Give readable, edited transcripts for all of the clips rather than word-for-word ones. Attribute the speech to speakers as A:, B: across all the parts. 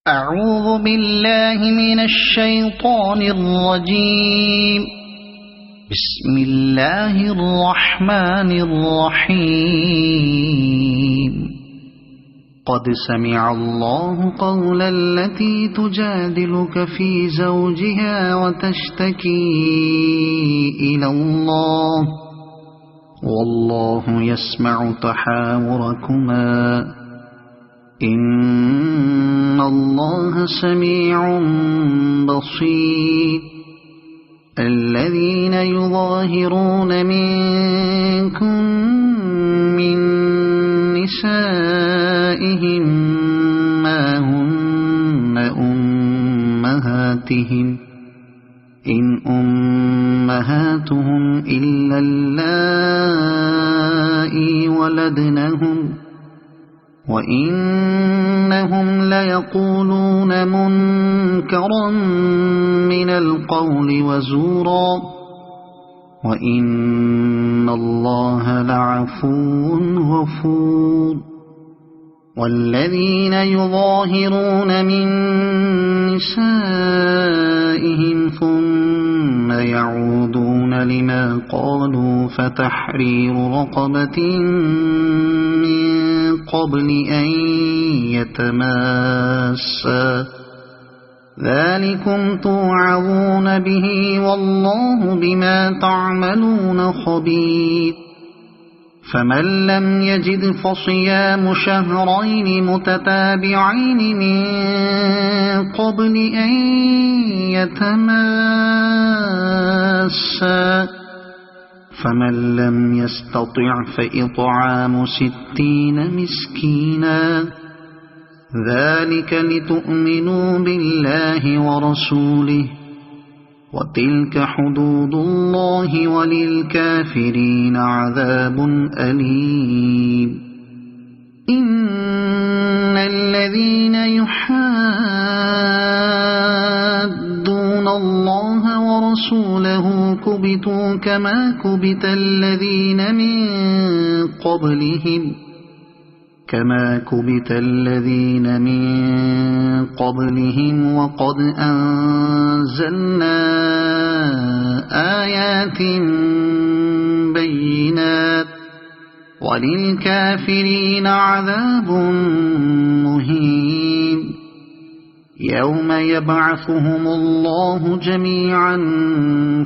A: أعوذ بالله من الشيطان الرجيم. بسم الله الرحمن الرحيم. قد سمع الله قول التي تجادلك في زوجها وتشتكي إلى الله والله يسمع تحاوركما إن الله سميع بصير. الذين يظاهرون منكم من نسائهم ما هن أمهاتهم إن أمهاتهم إلا اللائي ولدنهم وإنهم ليقولون منكرا من القول وزورا وإن الله لعفو غفور. والذين يظاهرون من نسائهم ثم يعودون لما قالوا فتحرير رقبة من قبل أن يتماسا ذلكم توعظون به والله بما تعملون خبير. فمن لم يجد فصيام شهرين متتابعين من قبل أن يتماسا فمن لم يستطع فإطعام 60 مسكينا ذلك لتؤمنوا بالله ورسوله وتلك حدود الله وللكافرين عذاب أليم. إن الذين يحادون الله ورسوله كبتوا كما كبت الذين من قبلهم وقد أنزلنا آيات بينات وللكافرين عذاب مهين. يوم يبعثهم الله جميعا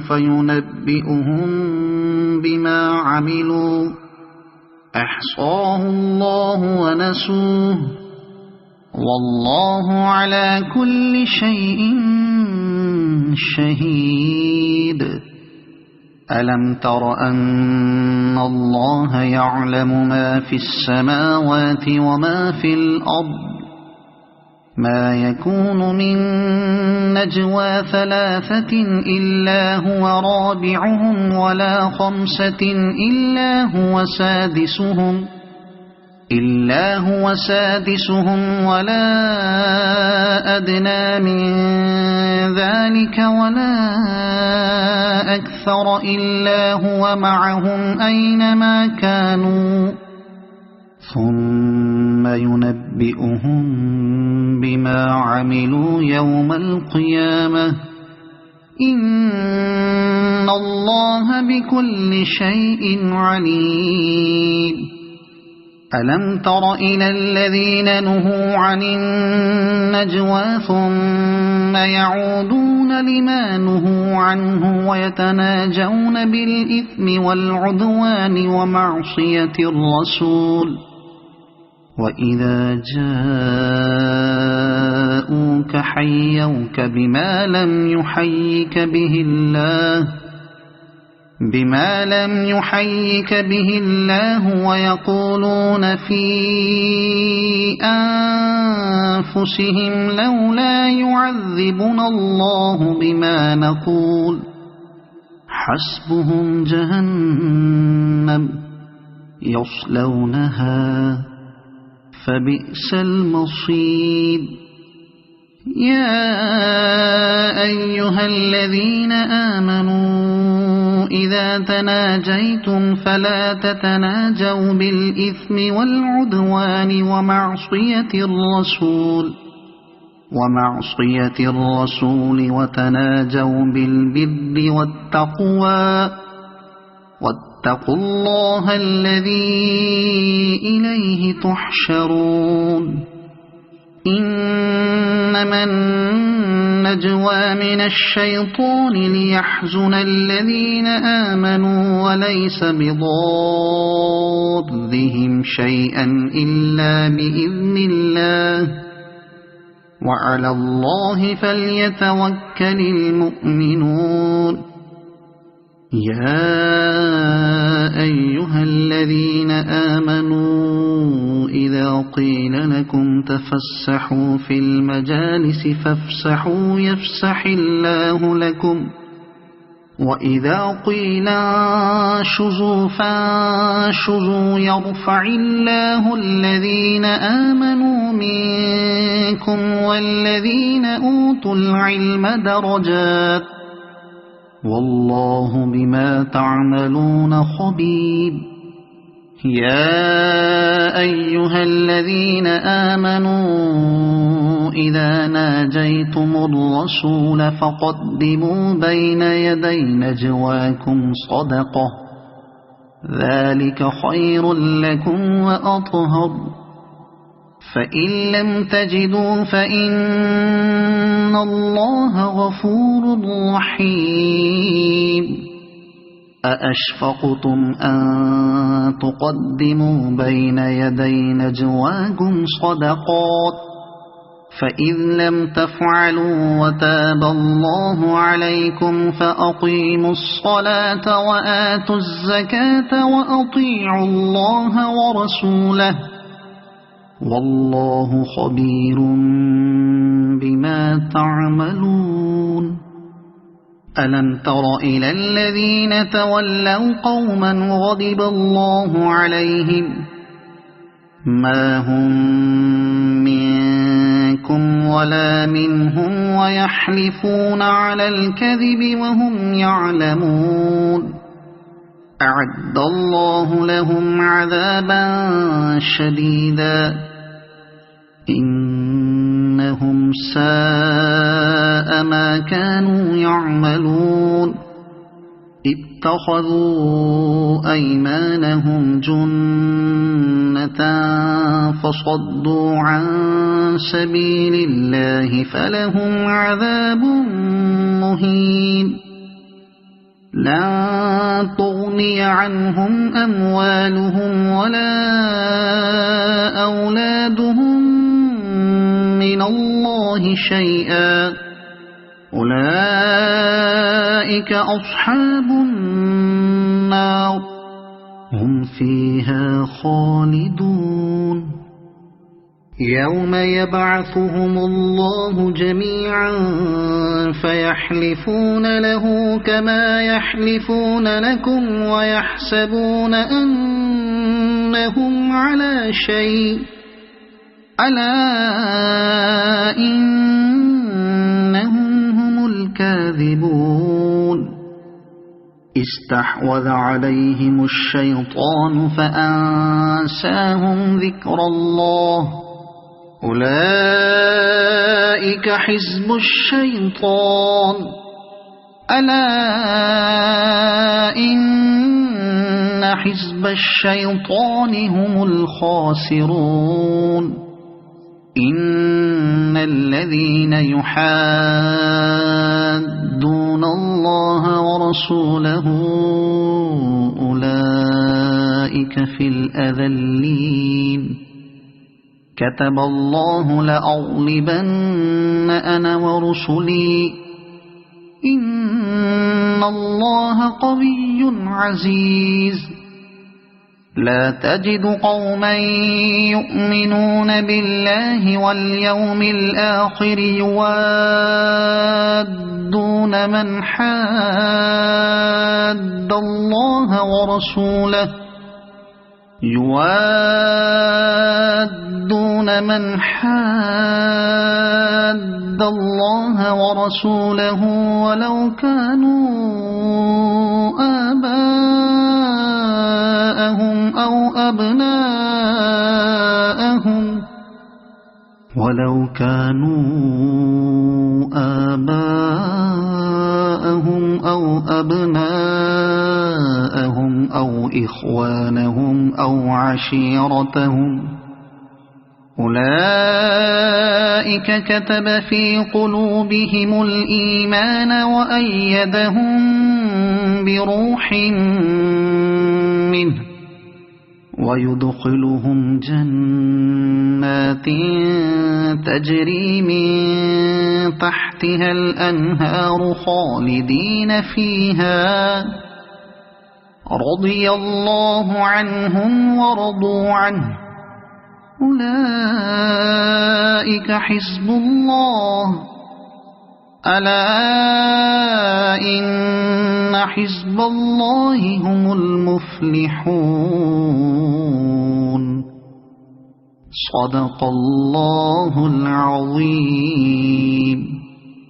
A: فينبئهم بما عملوا أحصاه الله ونسوه والله على كل شيء شهيد. ألم تر أن الله يعلم ما في السماوات وما في الأرض ما يكون من نجوى 3 إلا هو رابعهم ولا 5 إلا هو سادسهم ولا أدنى من ذلك ولا أكثر إلا هو معهم أينما كانوا ثم ينبئهم بما عملوا يوم القيامة إن الله بكل شيء عليم. ألم تر إلى الذين نهوا عن النجوى ثم يعودون لما نهوا عنه ويتناجون بالإثم والعدوان ومعصية الرسول وإذا جاءوك حيوك بما لم يحيك به الله ويقولون في أنفسهم لولا يعذبنا الله بما نقول حسبهم جهنم يصلونها فبئس المصير. يا أيها الذين آمنوا إذا تناجيتم فلا تتناجوا بالإثم والعدوان ومعصية الرسول ومعصية الرسول وتناجوا بالبر والتقوى واتقوا الله الذي إليه تحشرون إنما النجوى من الشيطان ليحزن الذين آمنوا وليس بضارهم شيئا إلا بإذن الله وعلى الله فليتوكل المؤمنون يا أيها الذين آمنوا إذا قيل لكم تفسحوا في المجالس فافسحوا يفسح الله لكم وإذا قيل انشزوا فانشزوا يرفع الله الذين آمنوا منكم والذين أوتوا العلم درجات والله بما تعملون خبير يا أيها الذين آمنوا إذا ناجيتم الرسول فقدموا بين يدي نجواكم صدقة ذلك خير لكم وأطهر فإن لم تجدوا فإن الله غفور رحيم أأشفقتم أن تقدموا بين يدي نجواكم صدقات فإذ لم تفعلوا وتاب الله عليكم فأقيموا الصلاة وآتوا الزكاة وأطيعوا الله ورسوله والله خبير بما تعملون ألم تر إلى الذين تولوا قوما غضب الله عليهم ما هم منكم ولا منهم ويحلفون على الكذب وهم يعلمون أعد الله لهم عذابا شديدا إنهم ساء ما كانوا يعملون اتخذوا أيمانهم جنة فصدوا عن سبيل الله فلهم عذاب مهين لن تغني عنهم أموالهم ولا أولادهم من الله شيئا أولئك أصحاب النار هم فيها خالدون يوم يبعثهم الله جميعا فيحلفون له كما يحلفون لكم ويحسبون أنهم على شيء ألا إنهم هم الكاذبون استحوذ عليهم الشيطان فأنساهم ذكر الله أولئك حزب الشيطان ألا إن حزب الشيطان هم الخاسرون إن الذين يحادون الله ورسوله أولئك في الأذلين كتب الله لأغلبن أنا ورسلي إن الله قوي عزيز لا تجد قوما يؤمنون بالله واليوم الآخر يوادون من حاد الله ورسوله ولو كانوا آباءهم أو أبناءهم ولو كانوا آباءهم أو أبناءهم أو إخوانهم أو عشيرتهم أولئك كتب في قلوبهم الإيمان وأيدهم بروح منه ويدخلهم جنات تجري من تحتها الأنهار خالدين فيها رضي الله عنهم ورضوا عنه أولئك حزب الله ألا إن حزب الله هم المفلحون صدق الله العظيم.